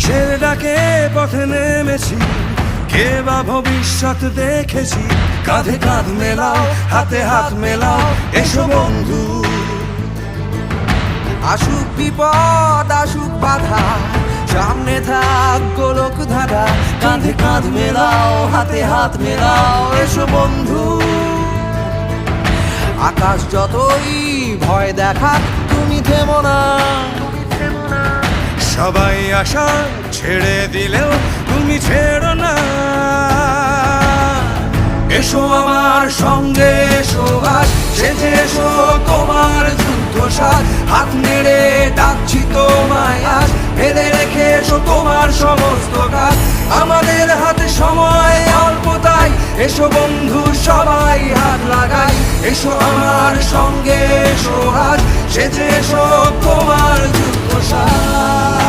কিসের ডাকে পথে নেমেছি, কে বা ভবিষ্যৎ দেখেছি। কাঁধে কাঁধ মেলাও, হাতে হাত মেলাও, এসো বন্ধু। আসুক বিপদ আসুক বাধা, সামনে থাক গোলক ধাঁধা। কাঁধে কাঁধ মেলাও, হাতে হাত মেলাও, এসো বন্ধু। আকাশ যতই ভয় দেখাক তুমি থেমো না। সবাই আশা ছেড়ে দিলেও তুমি ছেড়ো না। এসো আমার সঙ্গে, এসো আজ সেজে এসো তোমার যুদ্ধ সাজ। হাত নেড়ে ডাকছি তোমায় আজ, ফেলে রেখে এসো তোমার সমস্ত কাজ। আমাদের হাতে সময় অল্প তাই, এসো বন্ধু সবাই হাত লাগাই। এসো আমার সঙ্গে, এসো আজ সেজে এসো তোমার যুদ্ধ সাজ।